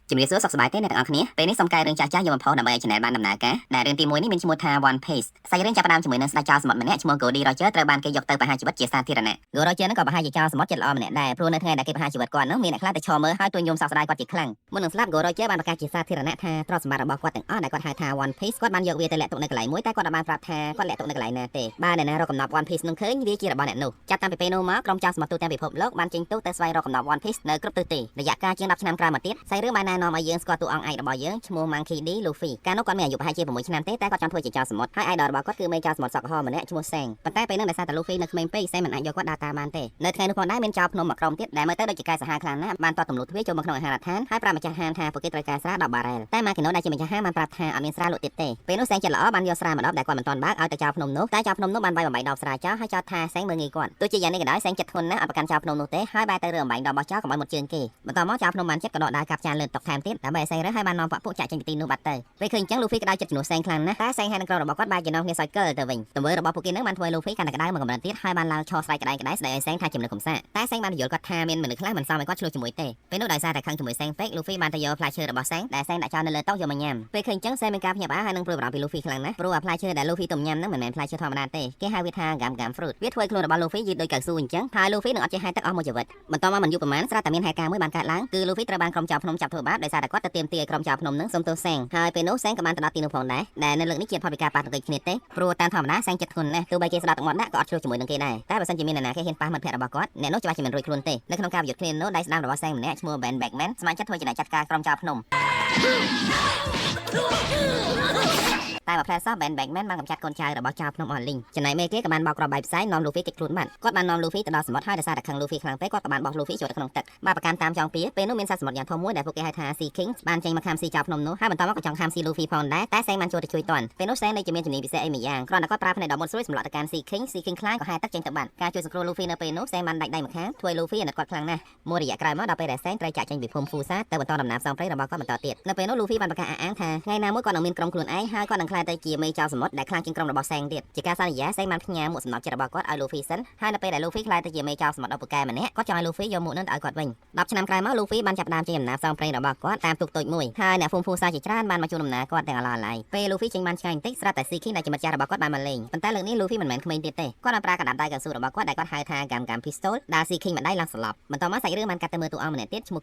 ជំរាបសួរសុខសប្បាយទេអ្នកទាំងអស់គ្នាពេលនេះសូមកាយរឿងចាស់ៗយកបំផុសដើម្បីឲ្យ channel បានដំណើរការដែលរឿងទី1នេះមានឈ្មោះថា One Piece សាច់រឿងចាប់ផ្ដើមជាមួយនឹងស្ដេចចោរសមុទ្រម្នាក់ឈ្មោះ Goldie Roger ត្រូវបានគេយកទៅប្រហារជីវិតជាសាធារណៈ Goldie Roger នឹងក៏ប្រហែលជាចោរសមុទ្រចិត្តល្អម្នាក់ដែរព្រោះនៅថ្ងៃដែលគេប្រហារជីវិតគាត់នោះមានអ្នកខ្លះទៅឈរមើលហើយទួញយំសោកស្ដាយគាត់ជាខ្លាំងមុននឹងស្លាប់ Goldie Roger បានប្រកាសជាសាធារណៈថាទ្រព្យសម្បត្តិរបស់គាត់ទាំងអស់ដែលគាត់ហៅថា One Piece គាត់បានយកវាទៅលាក់ទុកនៅកន្លែងមួយតែគាត់បានប្រាប់ថាគាត់លាក់ទុកនៅកន្លែងណាទេបើអ្នកណារកកំណប់ One Piece នឹងឃើញវាជារបស់អ្នកនោះចាប់តាំងពីពេលនោះមកក្រុមចោរសមុទ្រទូទាំងពិភពលោកបានចេញទូទៅស្វែងរកកំណប់ One Piece នៅគ្រប់ទិសទីរយៈកាលជាង10ឆ្នាំក្រោយមកទៀតសាច់រឿងបានណែនាំឲ្យយើងស្គាល់តួអង្គឯករបស់យើងឈ្មោះ Monkey D Luffy កាលនោះគាត់មានអាយុប្រហែលជា6ឆ្នាំទេតែគាត់ចង់ធ្វើជាចោរសមុទ្រហើយ idol របស់គាត់គឺមេចោរសមុទ្រសក់ហរម្នាក់ឈ្មោះ Sang ប៉ុន្តែពេលនោះដោយសារតែ Luffy នៅក្មេងពេក Sang មិនអាចយកគាត់ដើរតាមបានទេនៅថ្ងៃនោះផងដែរមានចោរភ្នំមួយក្រុមទៀតដែលមើលទៅដូចជាកាយសាហាវខ្លាំងណាស់បានទាត់ទម្លុះទ្វារចូលមកក្នុងអាហារដ្ឋានហើយប្រាប់ម្ចាស់ហាងថាពួកគេត្រូវការស្រា10បារ៉ែលតែ Makino ដែលជាម្ចាស់ហាងបានប្រាប់ថាអត់មានស្រាលក់ទៀតទេពេលនោះ Sang ចិត្តល្អបានយកស្រាមួយដបដែលគាត់មិនទាន់បើកឲ្យទៅចោរភ្នំនោះតែចោរភ្នំនោះបានវាយបំបីដបស្រាចោលហើយចោទថា Sang មើលងាយគាត់ទោះជាយ៉ាងនេះក៏ដោយ Sang ចិត្តធន់ណាស់អត់ប្រកាន់ចោរភ្នំនោះទេហើយបែរទៅរើបំបីដបរបស់ចោរកុំឲ្យមុតជើងគេបន្តមកចោរភ្នំបានចិត្តក៏ដកដាវកាប់ចានលឿនតុកថែមទៀតដើម្បីឲ្យ Sang រើហើយបាននាំពួកចាក់ចេញពីទីនោះបាត់ទៅពេលឃើញអញ្ចឹង Luffy ក៏ដោយចិត្តជំនួស Sang ខ្លាំងណាស់តែ Sang ហើយនឹងក្រុមរបស់គាត់បែរជានាំគ្នាសើចកិលទៅវិញទង្វើរបស់ពួកគេនឹងបានធ្វើឲ្យ Luffy កាន់តែក្តៅមកកម្រិតទៀតហើយបានឡើងឈរស្រែកក្តៅក្តៅស្ដីឲ្យ Sang ថាជាមនុស្សកំសាកតែ Sang បានយល់គាត់ថាមានមនុស្សខ្លះមិនសមឲ្យគាត់ឆ្លោះជាមួយទេពេលនោះដោយសារតែខឹងជាមួយ Sang ពេក Luffy បានទៅយកផ្លែឈើរបស់ Sang ដែល Sang ដាក់ចោលនៅលើតុយកមកញ៉ាំពេលឃើញអញ្ចឹង Sang មានការភ្ញាក់ផ្អើលហើយនឹងព្រួយបារម្ភពី Luffy ខ្លាំងណាស់ព្រោះផ្លែឈើដែល Luffy ទុំញ៉ាំហ្នឹងមិនមែនផ្លែឈើធម្មតាទេគេហៅវាថា Gam Fruit វាធ្វើឲ្យខ្លួនរបស់ Luffy យឺតដូចកៅស៊ូអញ្ចឹងហើយ Luffy នឹងអត់ចេះហែលទឹកអស់មួយជីវិតបន្តមកមិនយូរប៉ុន្មានស្រាប់តែមានហេតុការណ៍មួយបានកើតឡើងគឺ Luffy ត្រូវបានក្រុមចោរភ្នំចាប់ធ្វើបាបដោយសារតែគាត់ទៅទាមទារឲ្យក្រុមចោរភ្នំហ្នឹងសុំទោស Sang ហើយពេលនោះ Sang ក៏បានទៅដល់ទីនោះផងដែរដែលនៅលើកនេះជាផលពីការប៉ះទង្គិចគ្នាទេព្រោះតាមធម្មតា Sang ចិត្តធ្ងន់ណាស់ទោះបីគេស្ដាប់ទឹកមាត់ដាក់ក៏អត់ឆ្លោះជាមួយនឹងគេដែរតែបើសិនជាមានអ្នកណាគេហ៊ានប៉ះមិត្តភក្តិរបស់គាត់អ្នកនោះច្បាស់ជាមិនរួចខ្លួនទេនៅក្នុងការប្រយុទ្ធគ្នានោះដៃស្ដាំរបស់ Sang ម្នាក់ឈ្មោះ Ben Beckman ស្ម័គ្រចិត្តធ្វើជាអ្នកចាត់ការក្រុមចោរភ្នំតែមកផ្លែសោះ Ben Beckman បានកម្ចាត់កូនចៅរបស់ចៅភ្នំអស់លីងចំណែកមេគេក៏បានបោកគ្រាប់បែកផ្សែងនាំ Luffy គេចខ្លួនបាត់គាត់បាននាំ Luffy ទៅដល់សមុទ្រហើយដោយសារតែខឹង Luffy ខ្លាំងពេកគាត់ក៏បានបោះ Luffy ចូលទៅក្នុងទឹកបើប្រកាន់តាមចង់ពៀពេលនោះមានសត្វសមុទ្រយ៉ាងធំមួយដែលពួកគេហៅថា Sea King បានចេញមកខាំស៊ីចៅភ្នំនោះហើយបន្តមកក៏ចង់ខាំស៊ី Luffy ផងដែរតែ Sang បានចូលទៅជួយទាន់ពេលនោះ Sang នៅជាមានជំនាញពិសេសអីមួយយ៉ាងគ្រាន់តែគាត់ប្រើភ្នែកដ៏មុតស្រួយសម្លក់ទៅកាន់ Sea King Sea King ខ្លាចក៏ហែទឹកចេញទៅបាត់ការជួយសង្គ្រោះ Luffy នៅពេលនោះ Sang បានដាច់ដៃម្ខាងធ្វើឲ្យ Luffy អាណិតគាត់ខ្លាំងណាស់មួយរយៈក្រោយមកដល់ពេលដែល Sang ត្រូវចាក់ចេញពីភូមិ Fusa ទៅបន្តដំណើរផ្សងព្រេងរបស់គាត់បន្តទៀតនៅពេលនោះ Luffy បានប្រកាសអះអាងថាថ្ងៃណាមួយគាត់នឹងមានក្រុមខ្លួនឯងហើយគាត់នឹងក្លាយទៅជាមេចៅសមុទ្រដែលខ្លាំងជាងក្រុមរបស់ Sang ទៀតជាការសន្យា Sang បានផ្ញើមួកសំណប់ចិត្តរបស់គាត់ឲ្យ Luffy សិនហើយនៅពេលដែល Luffy ក្លាយទៅជាមេចៅសមុទ្រដ៏ពូកែម្នាក់គាត់ចង់ឲ្យ Luffy យកមួកនោះទៅឲ្យគាត់វិញ10ឆ្នាំក្រោយមក Luffy បានចាប់ផ្ដើមចេញដំណើរផ្សងព្រេងរបស់គាត់តាមទូកតូចមួយហើយអ្នកភូមិ Fusa ជាច្រើនបានមកជួបដំណើរគាត់ទាំងអស់ឡើយពេល Luffy ចេញបានឆ្ងាយបន្តិចស្រាប់តែ Sea King ដែលជាមិត្តចាស់របស់គាត់បានមកលេងប៉ុន្តែលើកនេះ Luffy មិនមែនក្មេងទៀតទេគាត់បានប្រើកាដាប់ដៃកៅស៊ូរបស់គាត់ដែលគាត់ហៅថា Gam Pistol ដែល Sea King ម្ដាយឡើងស្លាប់បន្តមកសាច់រឿងបានកាត់ទៅមើលតួអង្គម្នាក់ទៀតឈ្មោះ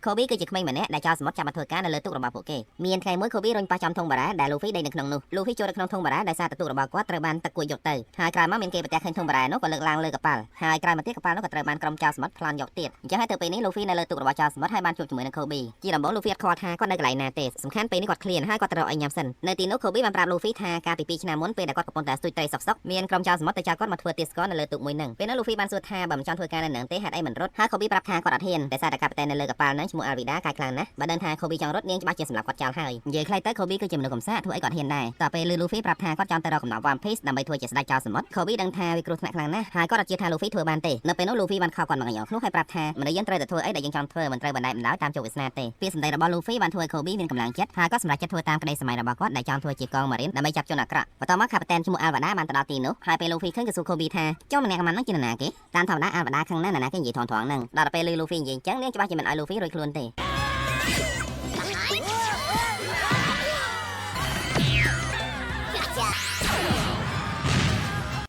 Kobe គឺជាក្មេងម្នាក់ដែលចោរសមុទ្រចាប់មកធ្វើការនៅលើទូករបស់ពួកគេមានថ្ងៃមួយ Kobe រុញប៉ះចំធុងបារ៉ាដែល Luffy ដេកនៅក្នុងនោះ Luffy ចូលទៅក្នុងធុងបារ៉ាដោយសារតែទូករបស់គាត់ត្រូវបានទឹកគួចយកទៅហើយក្រោយមកមានគេប្រទះឃើញធុងបារ៉ានោះក៏លើកឡើងលើកប៉ាល់ហើយក្រោយមកទៀតកប៉ាល់នោះក៏ត្រូវបានក្រុមចោរសមុទ្រប្លន់យកទៀតអញ្ចឹងហើយទៅពេលនេះ Luffy នៅលើទូករបស់ចោរសមុទ្រហើយបានជួបជាមួយនឹង Kobe ជាដំបូង Luffy អត់ខ្វល់ថាគាត់នៅកន្លែងណាទេសំខាន់ពេលនេះគាត់ឃ្លានហើយគាត់ទៅរកអីញ៉ាំសិននៅទីនោះ Kobe បានប្រាប់ Luffy ថាកាលពី2ឆ្នាំមុនពេលដែលគាត់កំពុងតែស្ទូចត្រីសុកមានក្រុមចោរសមុទ្រទៅចោទគាត់មកធ្វើទាស្ករនៅលើទូកមួយហ្នឹងពេលនោះ Luffy បានសួរថាបើមិនចង់ធ្វើការនៅនឹងទេហេតុអីមិនរត់ហើយ Kobe ប្រាប់ថាគាត់អត់ហ៊ានតែសារតែកាប់តែនៅលើកប៉ាល់ហ្នឹងឈ្មោះ Alvida កាយខ្លាំងណាស់បើដឹងថា Kobe ចង់រត់នាងច្បាស់ជាសម្លាប់គាត់ចោលហើយនិយាយខ្លីទៅ Kobe គឺជាមនុស្សកំសាកធ្វើអីគាត់ហ៊ានដែរតទៅពេល Luffy ប្រាប់ថាគាត់ចង់ទៅរកកំណប់ One Piece ដើម្បីធ្វើជាស្ដេចចោរសមុទ្រ Kobe ដឹងថាវាគ្រោះថ្នាក់ខ្លាំងណាស់ហើយគាត់អត់ជឿថា Luffy ធ្វើបានទេនៅពេលនោះ Luffy បានខកគាត់មកយ៉ាងខ្នោះហើយប្រាប់ថាមនុស្សយើងត្រូវតែធ្វើអីដែលយើងចង់ធ្វើមិនត្រូវបណ្តែតបណ្ដោយតាមជោគវាសនាទេពាក្យសម្ដីរបស់ Luffy បានធ្វើឲ្យ Kobe មានកម្លាំងចិត្តហើយគាត់សម្រេចចិត្តធ្វើតាមក្តីសម័យរបស់គាត់ដែលចង់ធ្វើជាកង Marine ដើម្បីចាប់ជនអាក្រក់បន្ទាប់មក Captain ឈ្មោះ Alvada បានទៅដល់ទីនោះហើយពេល Luffy ឃើញក៏សួរ Kobe ថាចុះម្នាក់អាម៉ាន់ហ្នឹងជានរណាគេតាមធម្មតា Alvada ខឹងណាស់នរណាគេនិយាយថងៗហ្នឹងដល់ពេល Luffy និយាយអញ្ចឹងនាងច្បាស់ជាមិនឲ្យ Luffy រួចខ្លួនទ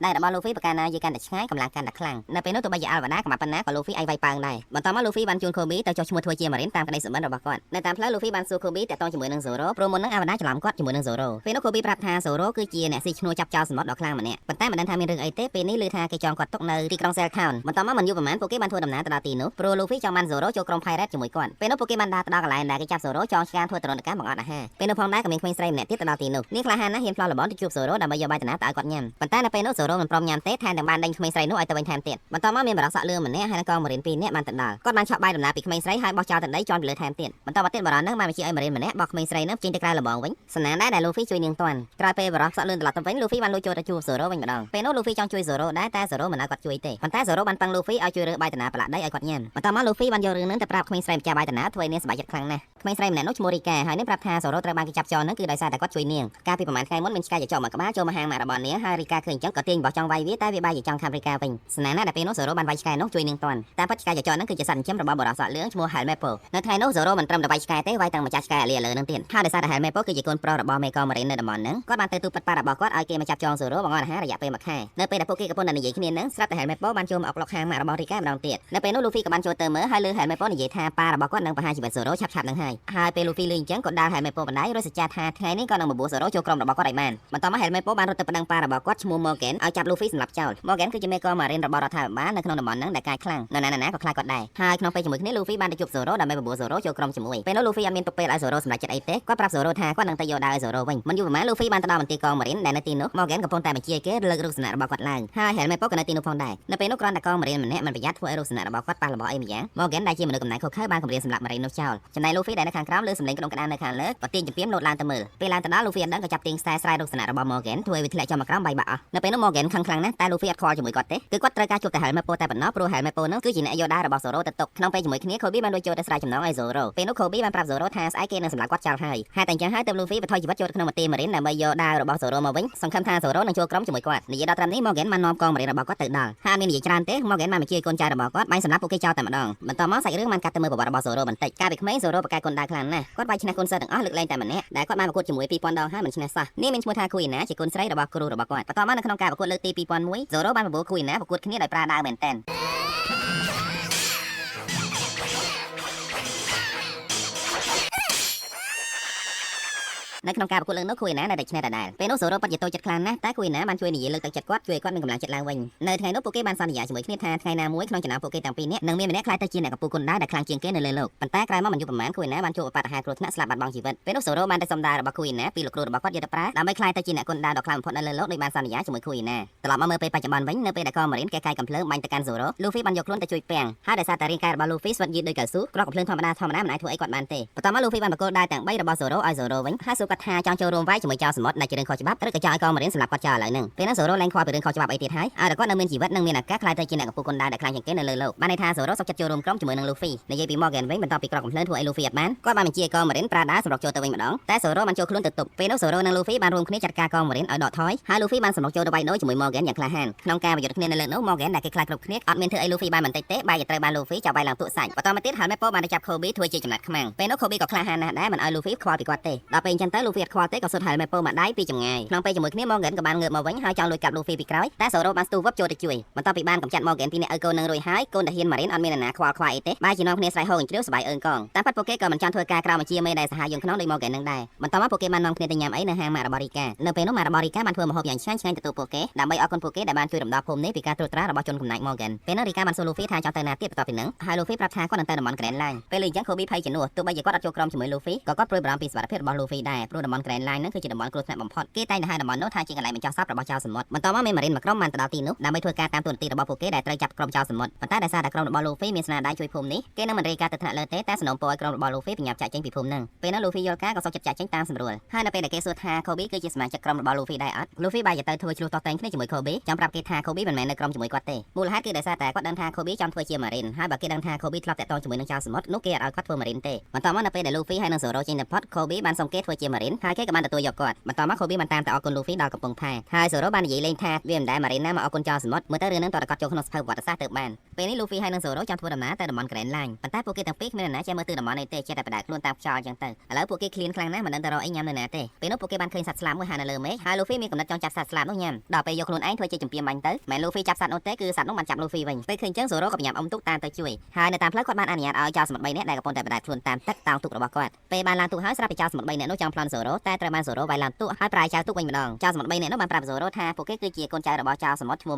េដៃរបស់ Luffy ប្រកាសណាយឺកាន់តែឆ្ងាយកម្លាំងកាន់តែខ្លាំងនៅពេលនោះទោះបីជា Alvada កំបាត់ប៉ុណ្ណាក៏ Luffy អាចវាយប៉ើងដែរបន្តមក Luffy បានជួន Kobe ទៅចុះឈ្មោះធ្វើជា Marine តាមក្តីសុបិនរបស់គាត់នៅតាមផ្លូវ Luffy បានសួរ Kobe តាក់ទងជាមួយនឹង Zoro ព្រោះមុននឹង Alvada ច្រឡំគាត់ជាមួយនឹង Zoro ពេលនោះ Kobe ប្រាប់ថា Zoro គឺជាអ្នកស៊ីឈ្នួលចាប់ចោលសមុទ្រដ៏ខ្លាំងម្នាក់ប៉ុន្តែមិនដឹងថាមានរឿងអីទេពេលនេះឮថាគេចងគាត់ទុកនៅទីក្រុង Cell Town បន្តមកមិនយូរប៉ុន្មានពួកគេបានធ្វើដំណើរទៅដល់ទីនោះព្រោះ Luffy ចង់បាន Zoro ចូលក្រុម Pirate ជាមួយគាត់ពេលនោះពួកគេបានដើរទៅដល់កន្លែងដែលគេចាប់ Zoro ចងឆ្កាងធ្វើទរណកម្មបង្អត់អាហារពេលនោះផងដែរក៏មានក្មេងស្រីម្នាក់ទៀតទៅដល់ទីនោះនាងក្លាហានណាស់ហ៊ានផ្លោះល្បន់ទៅជួប Zoro ដើម្បីយកបាយតំណាទៅឲ្យគាត់ញ៉ាំប៉ុន្តែនៅពេលនោះ Zoro មិនព្រមញ៉ាំទេថែមទាំងបានដេញក្មេងស្រីនោះឲ្យទៅវិញថែមទៀតបន្តមកមានបរិស័កលឿងម្នាក់ហើយនឹងកង Marine 2នាក់បានទៅដល់គាត់បានឆក់បាយដំណើរពីក្មេងស្រីហើយបោះចោលទៅដីជាន់ពីលើថែមទៀតបន្តមកទៀតបរិសនឹងបានបញ្ជាឲ្យ Marine ម្នាក់បោះក្មេងស្រីនោះចេញទៅក្រៅលបងវិញសំណាងដែរដែល Luffy ជួយនាងទាន់ក្រោយពេលបរិស័កលឿងត្រឡប់ទៅវិញ Luffy បានលួចចូលទៅជួប Zoro វិញម្ដងពេលនោះ Luffy ចង់ជួយ Zoro ដែរតែ Zoro មិនឲ្យគាត់ជួយទេប៉ុន្តែ Zoro បានប៉ឹង Luffy ឲ្យជួយរើបាយតំណប្រឡាក់ដីឲ្យគាត់ញ៉ាំបន្តមក Luffy បានយករឿងនឹងទៅប្រាប់ក្មេងស្រីម្ចាស់បាយតំណធ្វើឲ្យនាងសប្បាយចិត្តខ្លាំងណាស់ក្មេងស្រីម្នាក់នោះឈ្មោះ Rika ហើយនាងប្រាប់ថា Zoro ត្រូវបានគេចាប់ចោលនឹងគឺដោយសារតែគាត់ជួយនាងកាលពីប្រហែលថ្ងៃមុនមានឆ្កែចចកមកក្បាលចូលមកហាងម៉ាក់របស់នាងហើយ Rika ឃើញអញ្ចឹងក៏ទាញ របស់ចង់វាយវាតែវាបែរជាចង់ខាំរីកាវិញស្នាណាដែលពេលនោះសូរ៉ូបានវាយឆ្កែនោះជួយនឹងតាន់តែពិតឆ្កែចចហ្នឹងគឺជាសត្វចិញ្ចឹមរបស់បរិសុទ្ធលឿងឈ្មោះ Helmepo នៅថ្ងៃនោះសូរ៉ូមិនត្រឹមតែវាយឆ្កែទេវាយទាំងម្ចាស់ឆ្កែអាលីលើនឹងទៀតហើយដោយសារតែ Helmepo គឺជាកូនប្រុសរបស់មេកូម៉ារីននៅតំបន់ហ្នឹងគាត់បានទៅទូប៉ាត់ប៉ារបស់គាត់ឲ្យគេមកចាប់ចងសូរ៉ូបង្អត់អាហាររយៈពេល1ខែនៅពេលដែលពួកគេកំពុងតែនិយាយគ្នាហ្នឹងស្រាប់តែ Helmepo បានចូលមកអុកឡុកខាងម៉ាក់របស់រីកាម្ដងទៀតនៅពេលនោះ Luffy ក៏បានចូលទៅមើលហើយលើ Helmepo និយាយថាប៉ារបស់គាត់នឹងបង្ហាញជីវិតសូរ៉ូឆាប់ៗនឹងហើយពេល Luffy លឺអញ្ចឹងក៏ដាល់ Helmepo បណ្ដៃរួចសច្ចាថាថ្ងៃនេះក៏នឹងបបួលសូរ៉ូចូលក្រុមរបស់គាត់ឲ្យបានបន្ទាប់មក Helmepo បានរត់ទៅប្តឹងប៉ារបស់គាត់ឈ្មោះ Morgan ឲ្យចាប់ Luffy សម្លាប់ចោល Morgan គឺជាមេកូម៉ារីនរបស់រដ្ឋាភិបាលនៅក្នុងតំបន់ហ្នឹងដែលកាយខ្លាំងនៅណាក៏ខ្លាចគាត់ដែរហើយក្នុងពេលជាមួយគ្នា Luffy បានទៅជួបសូរ៉ូដើម្បីបបួលសូរ៉ូចូលក្រុមជាមួយពេលនោះ Luffy អត់មានទុកពេលឲ្យសូរ៉ូសម្រេចចិត្តអីទេគាត់ប្រាប់សូរ៉ូថាគាត់នឹងទៅយកដាវឲ្យសូរ៉ូវិញមិនយូរប៉ុន្មាន Luffy បានទៅដល់មន្ទីរកងម៉ារីនដែលនៅទីនោះ Morgan កំពុងតែបញ្ជាគេលើករូបសនៈរបស់គាត់ឡើងហើយ Helmepo ក៏នៅទីនោះផងដែរនៅពេលនោះគ្រាន់តែកងម៉ារីនម្នាក់មិនប្រយ័ត្នធ្វើឲ្យរូបសនៈរបស់គាត់ប៉ះរបស់អីម្យ៉ាង Morgan ដែលជាមនុស្សកំណាញ់ខុសខើបានគម្រាមសម្លាប់ម៉ារីននោះចោលចំណែក Luffy ដែលនៅខាងក្រោមលើសំឡេងក្តុងក្តាននៅខាងលើក៏ទាញជំរាមលោតឡើងទៅមើលពេលឡើងទៅដល់ Luffy អត់ដឹងក៏ចាប់ទាញខ្សែស្រ័យរូបសនៈរបស់ Morgan ធ្វើឲ្យវាធ្លាក់ចុះមកក្រោមបាយបាក់អស់នៅពេលនោះ Morgan ខឹងខ្លាំងណាស់តែ Luffy អត់ខ្វល់ជាមួយគាត់ទេគឺគាត់ត្រូវការជួបតែ Helmepo តែប៉ុណ្ណោះព្រោះ Helmepo នោះគឺជាអ្នកយកដាវរបស់សូរ៉ូទៅទុកក្នុងពេលជាមួយគ្នា Kobe បានដូចចូលទៅស្រាយចំណងឲ្យសូរ៉ូពេលនោះ Kobe បានប្រាប់សូរ៉ូថាស្អែកគេនឹងសម្លាប់គាត់ចោលហើយហេតុតែអញ្ចឹងហើយទើប Luffy បន្ថយជីវិតចូលក្នុងមន្ទីរម៉ារីនដើម្បីយកដាវរបស់សូរ៉ូមកវិញសង្ឃឹមថាសូរ៉ូនឹងចូលក្រុមជាមួយគាត់និយាយដល់ត្រឹមនេះ Morgan បាននាំកងម៉ារីនរបស់គាត់ទៅដល់ហើយមាននិយាយច្រើនទេ Morgan បានបញ្ជាឲ្យកូនចៅរបស់គាត់បាញ់សម្លាប់ពួកគេចោលតែម្ដងបន្ទាប់មកសាច់រឿងបានកាត់ទៅមើលប្រវត្តិរបស់សូរ៉ូបន្តិចកាលពីក្មេងសូរ៉ូប្រកែកគុនដាវខ្លាំងណាស់គាត់វាយឈ្នះគុនសិស្សទាំងអស់លើកលែងតែម្នាក់ដែលគាត់បានប្រកួតជាមួយ 2000 ដងហើយមិនឈ្នះសោះនេះមានឈ្មោះថា Kuina ជាគុនស្រីរបស់គ្រូរបស់គាត់បន្ទាប់មកនៅក្នុងការប្រកួតលើកទី2001សូរ៉ូបានបបួល Kuina ប្រកួតគ្នាដោយប្រើដាវមែនតើនៅក្នុងការប្រកួតលើកនោះគួយណានៅតែឈ្នះដដែលពេលនោះសូរ៉ូប៉ាត់ជាតូចចិត្តខ្លាំងណាស់តែគួយណាបានជួយនិយាយលើកទឹកចិត្តគាត់ជួយឲ្យគាត់មានកម្លាំងចិត្តឡើងវិញនៅថ្ងៃនោះពួកគេបានសន្យាជាមួយគ្នាថាថ្ងៃណាមួយក្នុងចំណោមពួកគេទាំងពីរនាក់នឹងមានម្នាក់ខ្លាចទៅជាអ្នកកំពូលគុនដាវដែលខ្លាំងជាងគេនៅលើโลกប៉ុន្តែក្រោយមកមិនយូរប៉ុន្មានគួយណាបានជួបឧបទ្ទហេតុគ្រោះថ្នាក់ស្លាប់បាត់បង់ជីវិតពេលនោះសូរ៉ូបានទៅសុំដាវរបស់គួយណាពីលោកគ្រូរបស់គាត់យកទៅប្រើដើម្បីខ្លាចទៅជាអ្នកគុនដាវដ៏ខ្លាំងបំផុតនៅលើโลกដោយបានសន្យាជាមួយគួយណាត្រឡប់មកមើលពេលបច្ចុប្បន្នវិញនៅពេលដែលកងម៉ារីនគេកាយកំភ្លើងបាញ់ទៅកាន់សូរ៉ូ Luffy បានយកខ្លួនទៅជួយពាំងហើយដោយសារតែរាងកាយរបស់ Luffy ស្វិតយឺតដូចកៅស៊ូគ្រាប់កំភ្លើងធម្មតាមិនអាចធ្វើអីគាត់បានទេបន្ទាប់មក Luffy បានបកគោលដាវទាំង3របស់សូរ៉ូឲ្យសូរ៉ូវិញហើយសួរគាត់ថាចង់ចូលរួមវាយជាមួយចៅសមុទ្រដែលជារឿងខុសច្បាប់ឬក៏ចោលឲ្យកងម៉ារីនសម្លាប់គាត់ចោលឥឡូវហ្នឹងពេលហ្នឹងសូរ៉ូលែងខ្វល់ពីរឿងខុសច្បាប់អីទៀតហើយឲ្យតែគាត់នៅមានជីវិតនិងមានឱកាសខ្លាចទៅជាអ្នកកំពូលគុនដាវដែលខ្លាំងជាងគេនៅលើโลกបានន័យថាសូរ៉ូសុខចិត្តចូលរួមក្រុមជាមួយនឹង Luffy និយាយពី Morgan វិញបន្ទាប់ពីក្រកកំភ្លើងធ្វើឲ្យ Luffy អត់បានគាត់បានបញ្ជាឲ្យកងម៉ារីនប្រើដាវសម្រុកចូលទៅវិញម្ដងតែសូរ៉ូបានចូលខ្លួនទៅទប់ពេលនោះសូរ៉ូនិង Luffy បានរួមគ្នាចាត់ការកងម៉ារីនឲ្យដកថយហើយ Luffy បានសម្រុកចូលទៅវាយដូរជាមួយ Morgan យ៉ាងក្លាហានក្នុងការប្រយុទ្ធគ្នានៅលើនោះ Morgan ដែលគេខ្លាចគ្រប់គ្នាអត់មានធ្វើឲ្យ Luffy បានបន្តិចទេបែរជាត្រូវបាន Luffy ចាប់វាយឡើងទូកសាច់បន្តមកទៀត Helmepo បានទៅចាប់ Kobe ធ្វើជាចំណាត់ខ្មាំងពេលនោះ Kobe ក៏ក្លាហានណាស់ដែរមិនឲ្យ Luffy ខ្វល់ពីគាត់ទេដល់ពេលអញ្ចឹងទៅ Luffy អត់ខ្វល់ទេក៏សុទ្ធ Helmepo មកដៃពីចម្ងាយក្នុងពេលជាមួយគ្នា Morgan ក៏បានងើបមកវិញហើយចង់លួចកាប់ Luffy ពីក្រោយតែសូរ៉ូបានស្ទុះវឹបចូលទៅជួយបន្ទាប់ពីបានកម្ចាត់ Morgan ពីអ្នកឲ្យកូននឹងរួចហើយកូនតាហ៊ានម៉ារីនអត់មានអ្នកណាខ្វល់ខ្វាយអីទេបែរជានាំគ្នាស្រែកហូរកញ្ជ្រៀវសបាយអើងកងតាមពិតពួកគេក៏មិនចង់ធ្វើការក្រៅបញ្ជាមេដែលសាហាយយងខ្នងដោយ Morgan នឹងដែរបន្ទាប់មកពួកគេបាននាំគ្នាទៅញ៉ាំអីនៅហាងម៉ាក់របស់រីកានៅពេលនោះម៉ាក់របស់រីកាបានធ្វើម្ហូបយ៉ាងឆ្ងាញ់ទទួលពួកគេដើម្បីអរគុណពួកគេដែលបានជួយរំដោះភូមិនេះពីការត្រួតត្រារបស់ជនកំណាច Morgan ពេលនោះរីកាបានសួរ Luffy ថាចង់ទៅណាទៀតបន្ទាប់ពីហ្នឹងហើយ Luffy ប្រាប់ថាគាត់នឹងទៅតំបន់ Grand Line ពេលនេះអញ្ចឹង Kobe ភ័យជំនួសទោះបីជាគាត់អត់ចូលក្រុមជាមួយ Luffy ក៏គាត់ព្រួយបារម្ភពីសុវត្ថិភាពរបស់ Luffy ដែរព្រោះតំបន់ Grand Line ហ្នឹងគឺជាតំបន់គ្រោះថ្នាក់បំផុតគេតែងតែហៅតំបន់នោះថាជាកន្លែងបញ្ចុះសពរបស់ចៅសមុទ្របន្ទាប់មកមានម៉ារីនមួយក្រុមបានទៅដល់ទីនោះដើម្បីធ្វើការតាមទូនាទីរបស់ពួកគេដែលត្រូវចាប់ក្រុមចៅសមុទ្រប៉ុន្តែដោយសារតែក្រុមរបស់ Luffy មានស្នាដៃជួយភូមិនេះគេនឹងមិនរាយការណ៍ទៅថ្នាក់លើទេតែសំណូមពរឲ្យក្រុមរបស់ Luffy បញ្ញាប់ចាក់ចេញពីភូមិហ្នឹងពេលនោះ Luffy យល់ការក៏សុខចិត្តចាក់ចេញតាមស្រួលហើយនៅពេលដែលគេសួរថា Kobe គឺជាសមាជិកក្រុមរបស់ Luffy ដែរអត់ Luffy បែរជាទៅធ្វើជ្រុះតោះតែងគ្នាជាមួយ Kobe ចាំប្រាប់គេថា Kobe មិនមែននៅក្រុមជាមួយគាត់ទេមូលហេតុគឺដោយសារតែគាត់ដឹងថា Kobe ចង់ធ្វើជា Marine ហើយបើគេដឹងថា Kobe ធ្លាប់តាក់ទងជាមួយនឹងចៅសមុទ្រនោះគេអត់ឲ្យគាត់ធ្វើ Marine ទេបន្ទាប់មកនៅពេលដែល Luffy ហើយនិង Zoro ចេញទៅផុត Kobe បានសុំគេធ្វើជា Marine ហើយគេក៏បានទទួលយកគាត់បន្ទាប់មក Kobe បានតាមទៅអរគុណ Luffy ដល់កំពង់ផែហើយ Zoro បាននិយាយលេងថាវាមិនដែល Marine ណាមកអរគុណចៅសមុទ្រមើលទៅរឿងហ្នឹងតើគាត់ចូលក្នុងសភៅប្រវត្តិសាស្ត្រទៅបានពេលនេះ Luffy ហើយនិង Zoro ចង់ធ្វើដំណើរទៅតំបន់ Grand Line ប៉ុន្តែពួកគេទាំងពីរគ្មាននរណាចេះមើលទិសតំបន់នេះទេចេះតែបដាខ្លួនតាមខ្យល់អញ្ចឹងទៅឥឡូវពួកគេឃ្លានខ្លាំងណាស់មិនដឹងទៅរកអីញ៉ាំនៅណាទេពេលនោះពួកគេបានឃើញសត្វស្លាបមួយហានៅលើមេឃហើយ Luffy មានកំណត់ចង់ចាប់សត្វស្លាបនោះញ៉ាំដល់ពេលយកខ្លួនឯងធ្វើជាជំពាមបាញ់ទៅមិន Luffy ចាប់សត្វនោះទេគឺសត្វនោះបានចាប់ Luffy វិញពេលឃើញអញ្ចឹង Zoro ក៏បញ្ញាប់អុំទូកតាមទៅជួយហើយនៅតាមផ្លូវគាត់បានអនុញ្ញាតឲ្យចៅសមុទ្រ3នាក់ដែលកំពុងតែបដាខ្លួនតាមទឹកតោងទូករបស់គាត់ពេលបានឡើងទូកហើយស្រាប់តែចៅសមុទ្រ3នាក់នោះចង់ប្លន់ Zoro តែត្រូវបាន Zoro វាយឡើងទូកហើយប្រាយចៅទូកវិញម្ដងចៅសមុទ្រ3នាក់នោះបានប្រាប់ Zoro ថាពួកគេគឺជាកូនចៅរបស់ចៅសមុទ្រឈ្មោះ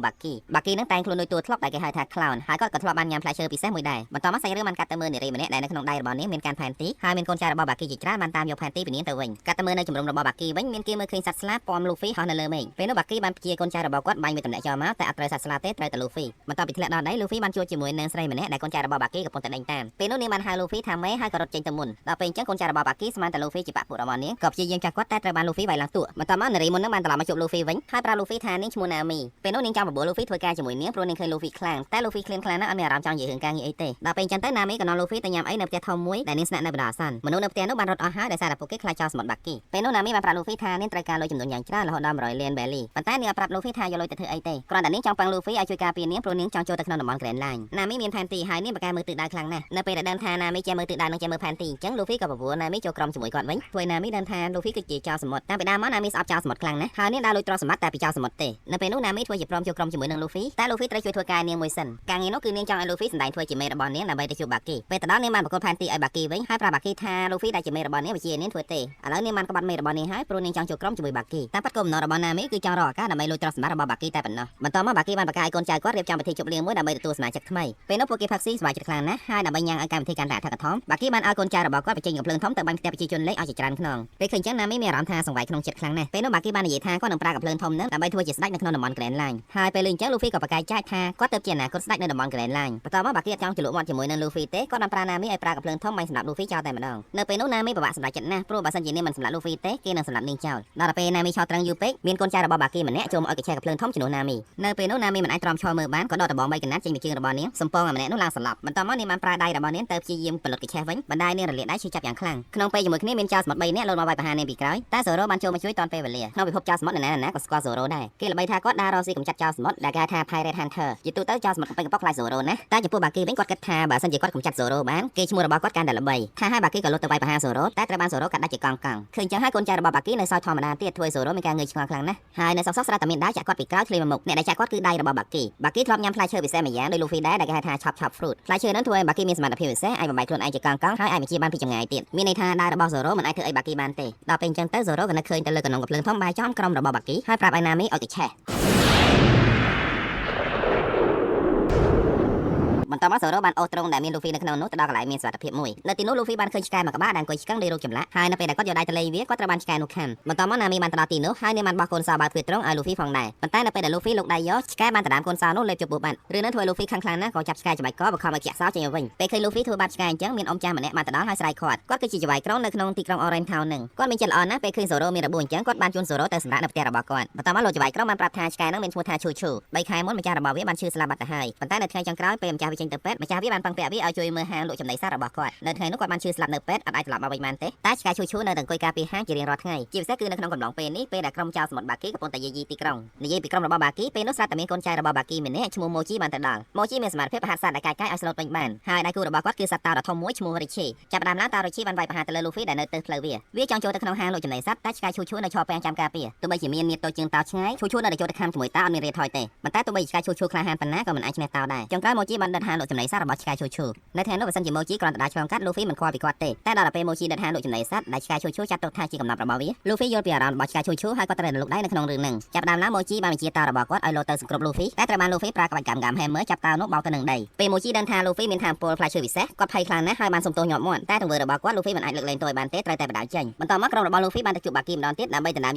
Baki នឹងតែងខ្លួនដូចតួធ្លុកដែលគេហៅថា Clown ហើយគាត់ក៏ធ្លាប់បានញ៉ាំផ្លែឈើពិសេសមួយដែរបន្តមកសាច់រឿងបានកាត់ទៅមើលនារីម្នាក់ដែលនៅក្នុងដៃរបស់នាងមានកាន់ផែនទីហើយមានកូនចៅរបស់ Baki ជាច្រើនបានតាមយកផែនទីពីនាងទៅវិញកាត់ទៅមើលនៅជំរំរបស់ Baki វិញមានគេមើលឃើញសត្វស្លាបពំ Luffy ហោះនៅលើមេឃពេលនោះ Baki បានព្យាកូនចៅរបស់គាត់បាញ់វាទម្លាក់ចោលមកតែអត់ត្រូវសត្វស្លាបទេត្រូវតែ Luffy បន្ទាប់ពីធ្លាក់ដល់ដី Luffy បានជួបជាមួយនឹងស្រីម្នាក់ដែលកូនចៅរបស់ Baki កំពុងតែដេញតាមពេលនោះនាងបានហៅ Luffy ថាម៉េហើយក៏រត់ចេញទៅមុនដល់ពេលអញ្ចឹងកូនចៅរបស់ Baki ស្មានតែ Luffy ជាបាក់ពួករបស់នាង ក៏ព្យាយាមចាប់គាត់តែត្រូវបានលូហ្វីវាយឡើងទួបន្ទាប់មកនារីមុននឹងបានត្រឡប់មកជួបលូហ្វីវិញហើយប្រាប់លូហ្វីថានាងឈ្មោះណាមីពេលនោះនាងចង់បបួលលូហ្វីធ្វើការជាមួយនាងព្រោះនាងឃើញលូហ្វីខ្លាំងតែលូហ្វីឃ្លានខ្លាំងណាស់អត់មានអារម្មណ៍ចង់និយាយរឿងការងារអីទេដល់ពេលអញ្ចឹងទៅណាមីក៏នាំលូហ្វីទៅញ៉ាំអីនៅផ្ទះធំមួយដែលនាងស្នាក់នៅបណ្ដោះអាសន្នមនុស្សនៅផ្ទះនោះបានរត់អស់ហើយដោយសារតែពួកគេខ្លាចចោលសមុទ្របាគីពេលនោះណាមីបានប្រាប់លូហ្វីថានាងត្រូវការលុយចំនួនយ៉ាងច្រើនរហូតដល់100លានបេលីប៉ុន្តែនាងអត់ប្រាប់លូហ្វីថាយកលុយទៅធ្វើអីទេគ្រាន់តែនាងចង់ប៉ឹងលូហ្វីឲ្យជួយការពារនាងព្រោះនាងចង់ចូលទៅក្នុងតំបន់ Grand Line ណាមីមានផែនទីហើយនាងប្រកែមើលទិសដៅខ្លាំងណាស់នៅពេលដែលដឹងថាណាមីចេះមើលទិសដៅនិងចេះមើលផែនទីអញ្ចឹងលូហ្វីក៏បបួលណាមីចូលក្រុមជាមួយគាត់វិញធ្វើណាមីដឹងថាលូហ្វីគឺជាចោលសមុទ្រតាមពីដើមមកណាមីស្អប់ចោលសមុទ្រខ្លាំងណាស់ហើយនាងដើរលួចទ្រព្យសម្បត្តិតែពីចោលសមុទ្រទេនៅពេលនោះណាមីធ្វើជាព្រមចូលក្រុមជាមួយនឹងលូហ្វីតែលូហ្វីត្រូវជួយធ្វើការនាងមួយសិនការងារនោះគឺនាងចង់ឲ្យលូហ្វីសម្ដែងធ្វើជាមេរបស់នាងដើម្បីទៅជួបបាគីពេលទៅដល់នាងបានប្រកួតផែនទីឲ្យបាគីវិញហើយប្រាប់បាគីថាលូហ្វីដែលជាមេរបស់នាងវិជានាងធ្វើទេឥឡូវនាងបានក្បត់មេរបស់នាងហើយព្រោះនាងចង់ចូលក្រុមជាមួយបាគីតាមពិតគោលបំណងរបស់ណាមីគឺចង់រកឱកាសដើម្បីលួចទ្រព្យសម្បត្តិរបស់បាគីតែប៉ុណ្ណោះបន្ទាប់មកបាគីបានបង្កាយកូនចៅគាត់រៀបចំពិធីជប់លៀងមួយដើម្បីទទួលសមាជិកថ្មីពេលនោះពួកគេផឹកស៊ីសប្បាយចិត្តខ្លាំងណាស់ហើយដើម្បីញ៉ាំងឲ្យកម្មវិធីកាន់តែអធិកអធមបាគីបានឲ្យកូនចៅរបស់គាត់បញ្ចេញកំភ្លើងធំទៅបាញ់ផ្ទះប្រជាជនលេខឲ្យជាច្រើនខ្នងពេលឃើញចឹងណាមីមានអារម្មណ៍ថាសង្វ័យក្នុងចិត្តខ្លាំងណាស់ពេលនោះបាគីបាននិយាយថាគាត់នឹងប្រើកំភ្លើងធំនឹងដើម្បីធ្វើជាស្ដេចនៅក្នុងតំបន់ Grand Line ហើយពេលលឺអញ្ចឹងលូហ្វីក៏ប្រកែកចាច់ថាគាត់ទៅជាអនាគតស្ដេចនៅតំបន់ Grand Line បន្ទាប់មកបាគីអត់ចង់ជលក់មាត់ជាមួយនឹងលូហ្វីទេគាត់បានប្រើណាមីឲ្យប្រើកំភ្លើងធំបាញ់សម្លាប់លូហ្វីចោលតែម្ដងនៅពេលនោះណាមីពិបាកសម្រេចចិត្តណាស់ព្រោះបើសិនជានាងមិនសម្លាប់លូហ្វីទេគេនឹងសម្លាប់នាងចោលដល់ពេលណាមីឆោតត្រឹងយូរពេកមានកូនចៅរបស់បាគីម្នាក់ចូលមកឲ្យកញ្ឆេះកំភ្លើងធំជំនួសណាមីនៅពេលនោះណាមីមិនអាចទ្រាំឈរមើលបានក៏ដកដបង3កណាត់ចេញពីជើងរបស់នាងសំពងឲ្យម្នាក់នោះឡើងសន្លប់បន្ទាប់មកនាងបានប្រើដៃរបស់នាងទៅព្យាយាមផលិតកញ្ឆេះវិញបណ្ដានាងរលាកដៃឈឺចាប់យ៉ាងខ្លាំងក្នុងពេលជាមួយគ្នាមានចៅសមុទ្រ3នាក់លោតមកវាយប្រហារនាងពីក្រោយតែសូរ៉ូបានចូលមកជួយទាន់ពេលវេលាក្នុងពិភពចៅសមុទ្រណាក៏ស្គាល់សូរ៉ូដែរគេល្បីថាគាត់ដើររកស៊ីកម្ចាត់ចៅសមុទ្រដែលគេថា Pirate Hunter ជាទូទៅចៅសមុទ្រកំពុងកំប៉ុកខ្លាចសូរ៉ូណាតែចំពោះបាគីវិញគាត់គិតថាបើសិនជាគាត់កម្ចាត់សូរ៉ូបានគេឈ្មោះរបស់គាត់កាន់តែល្បីថាហើយបាគីក៏លុតទៅវាយប្រហារសូរ៉ូតែត្រូវបានសូរ៉ូកាត់ដាច់ជាកង់ឃើញចឹងហើយកូនចៅរបស់បាគីនៅសល់ធម្មតាទៀតធ្វើសូរ៉ូមានការងើយឆ្ងល់ខ្លាំងណាស់ហើយនៅសងសស្រាប់តែមានដៃចាក់គាត់ពីក្រោយឃ្លីមកមុខអ្នកដែលចាក់គាត់គឺដៃរបស់បាគីធ្លាប់ញ៉ាំផ្លែឈើពិសេសម្យ៉ាងដោយលូហ្វីដែរដែលគេហៅថា Chop Fruit ផ្លែឈើនោះធ្វើឲ្យបាគីមានសមត្ថភាពពិសេសអាចបំបែកខ្លួនឯងជាកង់ហើយអាចបញ្ជាបានពីចម្ងាយទៀតមានន័យថាដៃរបស់សូរ៉ូមិនអាចធ្វើអីបាគីបានទេដល់ពេលអញ្ចឹងទៅសូរ៉ូក៏នឹកឃើញទៅលើកណ្ដុងកំភ្លើងធំបែរចំក្រុមរបស់បាគីហើយប្រាប់ឲ្យណាមីឲ្យទៅឆេះបន្ទាប់មកសូរ៉ូបានអូសត្រង់ដែលមានលូហ្វីនៅក្នុងនោះទៅដល់កន្លែងមានសុវត្ថិភាពមួយនៅទីនោះលូហ្វីបានឃើញឆ្កែមួយក្បាលដែលអង្គុយឆ្កឹងដោយរូបចម្លាក់ហើយនៅពេលដែលគាត់យកដៃទៅលេងវាគាត់ត្រូវបានឆ្កែនោះខាំបន្ទាប់មកណាមីបានទៅដល់ទីនោះហើយនាងបានបោះកូនសោបើកទ្វារត្រង់ឲ្យលូហ្វីផងដែរប៉ុន្តែនៅពេលដែលលូហ្វីលុកដៃយកឆ្កែបានដណ្ដើមកូនសោនោះលេបជប់ពោះបាត់រឿងនេះធ្វើឲ្យលូហ្វីខឹងខ្លាំងណាស់ក៏ចាប់ឆ្កែច្បាច់កបង្ខំឲ្យជាក់សោចេញទៅវិញពេលឃើញលូហ្វីធ្វើបាត់ឆ្កែអញ្ចឹងមានអ៊ំចាស់ម្នាក់បានទៅដល់ហើយស្រែកខាត់គាត់គឺជាចៅហ្វាយក្រុងនៅក្នុងទីក្រុង Orange Town នឹងគាត់មានចិត្តល្អណាស់ពេលឃើញសូរ៉ូមានរបួសអញ្ចឹងគាត់បានជូនសូរ៉ូទៅសម្រាប់នៅផ្ទះរបស់គាត់បន្ទាប់មកលោកចៅហ្វាយក្រុងបានប្រាប់ថាឆ្កែនឹងមានឈ្មោះថាឈូឈូ3ខែមុនម្ចាស់របស់វាបានឈឺស្លាប់បាត់ទៅហើយប៉ុន្តែនៅថ្ងៃចុងក្រោយពេលម្ចាស់វាចេញទៅពេទ្យម្ចាស់វាបានពឹងពាក់វាឲ្យជួយមើលហាងលក់ចំណីសត្វរបស់គាត់នៅថ្ងៃនោះគាត់បានឈឺស្លាប់នៅពេទ្យអត់អាចត្រឡប់មកវិញបានទេតែឆ្កែឈូឈូនៅតែអង្គុយការពារហាងជារៀងរាល់ថ្ងៃជាពិសេសគឺនៅក្នុងកំឡុងពេលនេះពេលដែលក្រុមចៅសមុទ្របាគីកំពុងតែយាយីទីក្រុងនិយាយពីក្រុមរបស់បាគីពេលនោះស្រាប់តែមានកូនចៅរបស់បាគីម្នាក់ឈ្មោះម៉ូជីបានទៅដល់ម៉ូជីមានសមត្ថភាពប្រហាត់សត្វដែលកាយឲ្យស្លូតវិញបានហើយដៃគូរបស់គាត់គឺសត្វតោដ៏ធំមួយឈ្មោះរីឈីចាប់ផ្ដើមឡើងតោរីឈីបានវាយប្រហារទៅលើលូហ្វីដែលនៅទៅផ្លូវវាចង់ចូលទៅក្នុងហាងលក់ចំណីសត្វតែឆ្កែឈូឈូនៅឈរពាំងចាំការពារទោះបីជាមានមាឌតូចជាងតោឆ្ងាយឈូឈូនៅតែចូលទៅខាំជាមួយតោអត់មានរៀបថយទេប៉ុន្តែទោះបីឆ្កែឈូឈូក្លាហានប៉ុណ្ណាក៏មិនអាចឈ្នះតោដែរចុងក្រោយម៉ូជីបានដិតហាងលក់ចំណីសត្វរបស់ឆ្កែឈូឈូនៅថ្ងៃនោះបើសិនជាម៉ូជីគ្រាន់តែដើរឆ្លងកាត់លូហ្វីមិនខ្វល់ពីគាត់ទេតែដល់ពេលម៉ូជីដិតហាងលក់ចំណីសត្វដែលឆ្កែឈូឈូចាត់ទុកថាជាកំណត់របស់វាលូហ្វីយល់ពីអារម្មណ៍របស់ឆ្កែឈូឈូហើយគាត់ត្រូវរលុកដៃនៅក្នុងរឿងហ្នឹងចាប់ដើមឡើងម៉ូជីបានបញ្ជាតោរបស់គាត់ឲ្យលោតទៅសង្គ្រប់លូហ្វីតែត្រូវបានលូហ្វីប្រើក្បាច់កាំហែមមើចាប់តោនោះបោកទៅនឹងដីពេលម៉ូជីដឹងថាលូហ្វីមានថាមពលផ្លែឈើពិសេសគាត់ភ័យខ្លាំងណាស់ហើយបានសុំទោសញាប់មាត់តែទង្វើរបស់គាត់លូហ្វីមិនអាចលើកលែងទោសឲ្យបានទេត្រូវតែបដាចេញបន្ទាប់មកក្រុមរបស់លូហ្វីបានទៅជួបបាគីម្ដងទៀតដើម្បីដណ្ដើម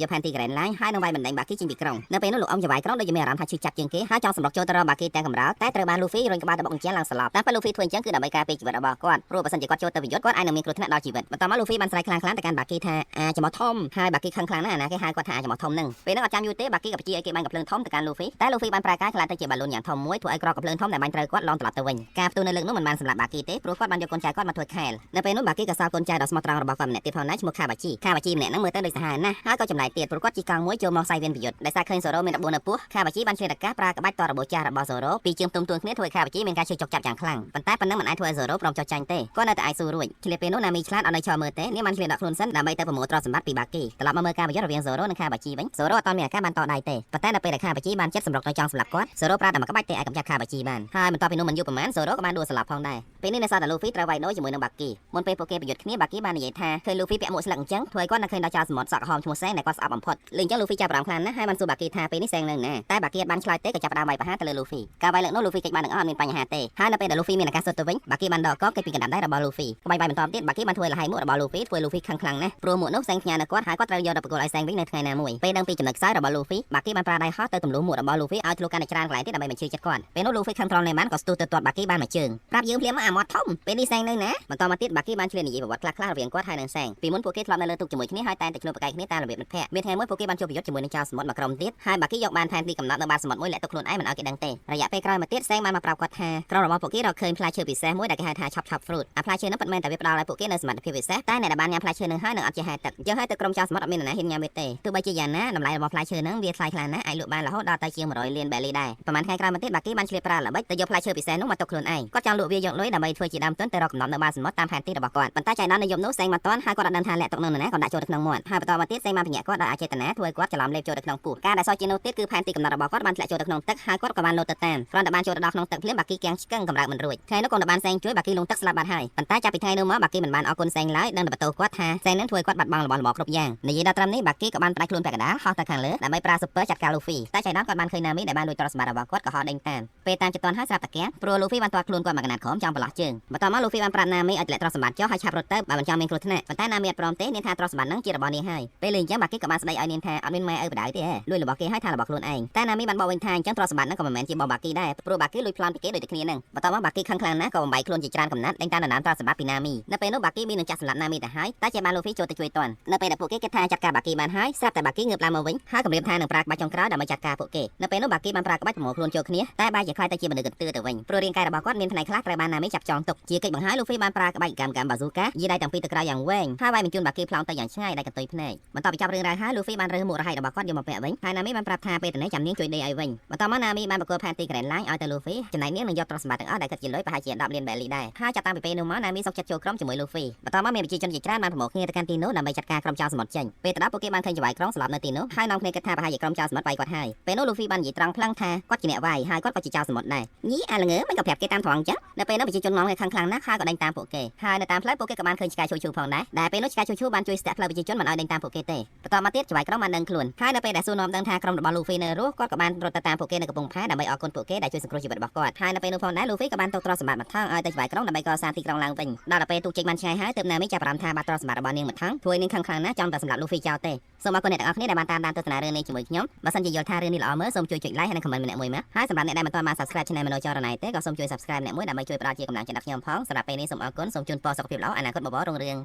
យកផែនទី Grand Line ហើយនឹងវាយបណ្ដេញបាគីចេញពីក្រុងនៅពេលនោះលោកអ៊ំចៅហ្វាយក្រុងដូចជាមានអារម្មណ៍ថាឈឺចាប់ជាងគេហើយចង់សម្រុកចូលទៅរកបាគីទាំងកំរើកតែត្រូវបានលូហ្វីរុញក្បាលទៅបុកអញ្ចឹងឡើងស្លាប់តែពេលលូហ្វីធ្វើអញ្ចឹងគឺដើម្បីការពារជីវិតរបស់គាត់ព្រោះបើសិនជាគាត់ចូលទៅវិយុទ្ធគាត់អាចនឹងមានគ្រោះថ្នាក់ដល់ជីវិតបន្ទាប់មកលូហ្វីបានស្រែកខ្លាំងៗទៅកាន់បាគីថាចំអធំហើយបាគីខឹងខ្លាំងណាស់អាណាគេហៅគាត់ថាចំអធំនឹងពេលនោះអត់ចាំយូរទេបាគីក៏បញ្ជាឲ្យគេបាញ់កំភ្លើងធំទៅកាន់លូហ្វីតែលូហ្វីបានប្រើកាយខ្លាចទៅជាបាឡូនយ៉ាងធំមួយធ្វើឲ្យក្រកកំភ្លើងធំដែលបាញ់ត្រូវគាត់ឡងត្រឡប់ទៅវិញការផ្ទុះនៅលើកនោះមិនបានសម្លាប់បាគីទេព្រោះគាត់បានយកកូនចៅគាត់មកធ្វើខែលនៅពេលនោះបាគីក៏សល់កូនចៅដ៏ស្មោះត្រង់របស់គាត់ម្នាក់ទៀតផងដែរឈ្មោះខាបាជីម្នាក់ហ្នឹងមើលទៅដូចសាហាវណាស់ហើយក៏ចម្លែកទៀតព្រោះគាត់ជីកង់មួយចូលមកសាយវៀនប្រយុទ្ធដែលសារឃើញសូរ៉ូមានរបួសនៅពោះខាបាជីបានឆ្លៀតឱកាសប្រើក្បាច់តរបួសចាស់របស់សូរ៉ូពីជើងផ្ទុំគ្នាធ្វើឲ្យខាបាជីមានការឈឺចុកចាប់យ៉ាងខ្លាំងប៉ុន្តែប៉ុណ្ណឹងមិនអាចធ្វើឲ្យសូរ៉ូព្រមចុះចាញ់ទេគាត់នៅតែអាចស៊ូរួចឆ្លៀតពេលនោះណាមីឆ្លាតអត់នៅឈរមើលទេនាងបានឆ្លៀតដកខ្លួនសិនដើម្បីទៅប្រមូលទ្រព្យសម្បត្តិពីបាគីត្រឡប់មកមើលការប្រយុទ្ធរវាងសូរ៉ូនិងខាបាជីវិញសូរ៉ូអត់មានឱកាសបានតដៃទេប៉ុន្តែនៅពេលដែលខាបាជីបានចិត្តសម្រុកទៅចង់សម្លាប់គាត់សូរ៉ូប្រើតែមួយក្បាច់ទេអាចកម្ចាត់ខាបាជីបានហើយបន្ទាប់ពីនោះមិនយូរប៉ុន្មានសូរ៉ូក៏បានដួលស្លាប់ផងដែរពេលនេះនៅសល់តែលូហ្វីត្រូវវាយដូរជាមួយនឹងបាគីមុនពេលពួកគេប្រយុទ្ធគ្នាបាគីបាននិយាយថាឃើញលូហ្វីពាក់មួកស្លឹកអញ្ចឹងធ្វើឲ្យគាត់នឹកឃើញដល់ចៅសមុទ្រសក់ក្រហមឈ្មោះសែងដែលគាត់ស្អប់បំផុតលឺអញ្ចឹងលូហ្វីចាប់អារម្មណ៍ខ្លាំងណាស់ហើយបានសួរបាគីថាពេលនេះសែងនៅណាតែបាគីអត់បានឆ្លើយទេក៏ចាប់ផ្ដើមវាយប្រហារទៅលើលូហ្វីការវាយលើកនោះលូហ្វីកិច្ចបានទាំងអស់អត់មានបញ្ហាទេហើយនៅពេលដែលលូហ្វីមានឱកាសសុទ្ធទៅវិញបាគីបានដកកកិច្ចពីកណ្ដាលដៃរបស់លូហ្វីក្បាច់វាយបន្តទៀតបាគីបានធ្វើលហើយមួករបស់លូហ្វីធ្វើលូហ្វីខឹងខ្លាំងណាស់ព្រោះមួកនោះសែងផ្ញើនៅគាត់ហើយគាត់ត្រូវយកទៅប្រគល់ឲ្យសែងវិញនៅថ្ងៃណាមួយពេលដឹងពីចំណុចខ្សោយរបស់លូហ្វីបាគីបានប្រើដៃហោះទៅទម្លុះមួករបស់លូហ្វីឲ្យធ្លុះកាន់តែច្រើនកន្លែងទៀតដើម្បីបញ្ឈឺចិត្តគាត់ពេលនោះលូហ្វីខឹងត្រង់ណែបានក៏ស្ទុះទៅទាត់បាគីបានមួយជើងប្រាប់យើងភ្លាមមកអា មាត់ធំពេលនេះសែងនៅណាបន្តមកទៀតបាគីបានឆ្លៀននិយាយប្រវត្តិខ្លះៗរវាងគាត់ហើយនឹងសែងពីមុនពួកគេធ្លាប់នៅលើទូកជាមួយគ្នាហើយតែតែខ្លួនប្រកែកគ្នាតាមរបៀបមិត្តភក្តិមានថ្ងៃមួយពួកគេបានជួបប្រយុទ្ធជាមួយនឹងចៅសមុទ្រមួយក្រុមទៀតហើយបាគីយកបានផែនទីកំណត់នៅបាតសមុទ្រមួយលាក់ទុកខ្លួនឯងមិនឲ្យគេដឹងទេរយៈពេលក្រោយមកទៀតសែងបានមកប្រាប់គាត់ថាក្រុមរបស់ពួកគេរកឃើញផ្លែឈើពិសេសមួយដែលគេហៅថា chop fruit អាផ្លែឈើនោះពិតមែនតែវាផ្ដល់ឲ្យពួកគេនូវសមត្ថភាពពិសេសតែអ្នកដែលបានញ៉ាំផ្លែឈើនឹងហើយនឹងអត់ចេះហែទឹកយើងហើយទៅក្រុមចៅសមុទ្រអត់មាននរណាហ៊ានញ៉ាំវាទេទោះបីជាយ៉ាងណាតម្លៃរបស់ផ្លែឈើនឹងវាថ្លៃខ្លាំងណាស់អាចលក់បានរហូតដល់ទៅជាង100លានបែលីដែរប្រហែលថ្ងៃក្រោយមកទៀតបាគីបានឆ្លៀតប្រើល្បិចទៅយកផ្លែឈើពិសេសនោះមកទុកខ្លួនឯងគាត់ចង់លក់វាយកលុយដើម្បីធ្វើជាដើមទុនទៅរកកំណត់នៅបាតសមុទ្រតាមផែនទីរបស់គាត់ប៉ុន្តែចៃដន្យនៅយប់នោះសែងមិនទាន់ហើយគាត់អត់ដឹងថាលាក់ទុកនៅណាក៏ដាក់ចូលទៅក្នុងមាត់ហើយបន្តមកទៀតសែងបានបញ្ញាក់គាត់ដោយអចេតនាធ្វើឲ្យគាត់ច្រឡំលេបចូលទៅក្នុងពោះការដែលសោះជានោះទៀតគឺផែនទីកំណត់របស់គាត់បានធ្លាក់ចូលទៅក្នុងទឹកហើយគាត់ក៏បានលោតទៅតាមគ្រាន់តែបានចូលទៅដល់ក្នុងទឹកភ្លាមបាគីគាំងឆ្កឹងកម្រើកមិនរួចថ្ងៃនោះកូនបានសែងជួយបាគីលងទឹកស្លាប់បាត់ហើយប៉ុន្តែចាប់ពីថ្ងៃនោះមកបាគីមិនបានអរគុណសែងឡើយដឹងតែបន្ទោសគាត់ថាសែងនឹងធ្វើឲ្យគាត់បាត់បង់របស់គ្រប់យ៉ាងនិយាយដល់ត្រឹមនេះបាគីក៏បានផ្ដាច់ខ្លួនពាក់កណ្ដាលហោះទៅខាងលើដើម្បីប្រើស៊ុបពើចាត់ការលូហ្វីតែចៃដន្យគាត់បានឃើញណាមីដែលបានលួចទ្រព្យសម្បត្តិរបស់គាត់ក៏ហោះដេញតាមពេលតាមចតនហើយស្រាប់តែគាំងព្រោះលូហ្វីបានទាត់ខ្លួនគាត់មកកណ្ដាលក្រោមចង់ប្រឡោះជើងបន្ទាប់មកលូហ្វីបានប្រាប់ណាមីឲ្យទម្លាក់ទ្រព្យសម្បត្តិចុះហើយឆាប់រត់ទៅបើមិនចង់មានគ្រោះថ្នាក់ប៉ុន្តែណាមីអត់ព្រមទេនាងថាទ្រព្យសម្បត្តិនឹងជារបស់នាងហើយពេលលេងអញ្ចឹងបាគីក៏បានស្ដីឲ្យនាងថាអត់មានម៉ែឪបដៅទេលួចរបស់គេឲ្យថារបស់ខ្លួនឯងតែណាមីបានបកវិញថាអញ្ចឹងទ្រព្យសម្បត្តិនឹងក៏មិនមែនជារបស់បាគីដែរព្រោះបាគីលួចប្លន់ពីគេដូចតែគ្នានឹងបន្ទាប់មកបាគីខឹងខ្លាំងណាស់ក៏បំបីខ្លួនជាច្រើនកំណាត់ដេញតាមដណ្ដើមទ្រព្យសម្បត្តិពីណាមីនៅពេលនោះបាគីមាននឹងចាក់សម្លាប់ណាមីទៅហើយតែជាបានលូហ្វីចូលទៅជួយទាន់នៅពេលដែលពួកគេគិតថាចាត់ការបាគីបានហើយស្រាប់តែបាគីងើបឡើងមកវិញហើយគម្រាមថានឹងប្រើក្បាច់ចុងក្រោយដើម្បីចាត់ការពួកគេនៅពេលនោះបាគីបានប្រើក្បាច់ប្រមូលខ្លួនចូលគ្នាតែបែរជាខ្លាចទៅជាមនុស្សកន្ទឿទៅវិញព្រោះរាងកាយរបស់គាត់មានផ្នែកខ្លះត្រូវបានណាមីចាប់ចងទុកជាកិច្ចបង្ហាញលូហ្វីបានប្រើក្បាច់កម្មបាស៊ូកាយីដៃទាំងពីរទៅក្រៅយ៉ាងវែងហើយវាយបញ្ជូនបាគីផ្លោងទៅយ៉ាងឆ្ងាយដែលកន្ទុយភ្នែកបន្ទាប់ពីចាប់រឿងរ៉ាវហើយលូហ្វីបានរើសមួករហែករបស់គាត់យកមកពាក់វិញហើយណាមីបានប្រាប់ថាពេលទៅនេះចាំនាងជួយដេកឲ្យវិញបន្ទាប់មកណាមីបានបកគោផែនទីក្រែនឡាញឲ្យទៅលូហ្វីចំណែកនាងនឹងយកទ្រព្យសម្បត្តិទាំងអស់ដែលគិតជាលុយប្រហែលជា10លានបែលីដែរហើយចាប់តាំងពីពេលនោះមកណាមីសុកចិត្តចូលក្រុមជាមួយលូហ្វីបន្ទាប់មកមានប្រជាជនជាច្រើនបានប្រមូលគ្នាទៅកាន់ទីនោះដើម្បីចាត់ការក្រុមចៅសមុទ្រចេញពេលទៅដល់ពួកគេបានឃើញចៅវាយក្រុងស្លាប់នៅទីនោះហើយនាំគ្នាគិតថាប្រហែលជាក្រុមចៅសមុទ្រវាយគាត់ហើយពេលនោះលូហ្វីបាននិយាយត្រង់ផ្លាំងថាគាត់ជាអ្នកវាយហើយគាត់ក៏ជាចៅសមុទ្រដែរញីអាល្ងើមិនក៏ប្រាប់គេតាមត្រង់អញ្ចឹងនៅពេលនោះប្រជាជនងងគ្នាខ្លាំងណាស់ហើយក៏ដេញតាមពួកគេហើយនៅតាមផ្លូវពួកគេក៏បានឃើញឆ្កែឈូឈូផងដែរដែលពេលនោះឆ្កែឈូឈូបានជួយស្ទាក់ផ្លូវប្រជាជនមិនឲ្យដេញតាមពួកគេទេបន្តមកទៀតចៅវាយក្រុងបានដឹងខ្លួនហើយនៅពេលដែលសួរនាំដឹងថាក្រុមរបស់លូហ្វីនៅរស់គាត់ក៏បានរត់ទៅតាមពួកគេនៅកំពង់ផែដើម្បីអរគុណពួកគេដែលជួយសង្គ្រោះជីវិតរបស់គាត់ហើយនៅពេលនោះផងដែរលូហ្វីក៏បានទុកទ្រព្យសម្បត្តិមកថងឲ្យទៅចៅវាយក្រុងដើម្បីកសាងទីក្រុងឡើងវិញដល់ពេលទូកចេញបានឆ្ងាយហើយទើបណាមីចាប់អារម្មណ៍ថាបាត់ទ្រព្យសម្បត្តិរបស់នាងមកថងធ្វើនាងខឹងខ្លាំងណាស់ចង់តែសម្លាប់លូហ្វីចោលទេសូមអរគុណអ្នកទាំងអស់គ្នាដែលបានតាមដានទស្សនារឿងនេះជាមួយខ្ញុំបើសិនជាយល់ថារឿងនេះល្អមើលសូមជួយចុច like ហើយនិង comment ម្នាក់មួយមកហើយសម្រាប់អ្នកដែលមិនទាន់បាន subscribe channel មនោចរណៃទេក៏សូមជួយ subscribe ម្នាក់មួយដើម្បីជួយផ្ដល់ជាកម្លាំងចិត្តដល់ខ្ញុំផងសម្រាប់ពេលនេះសូមអរគុណសូមជូនពរសុខភាពល្អអនាគតបបររុងរឿង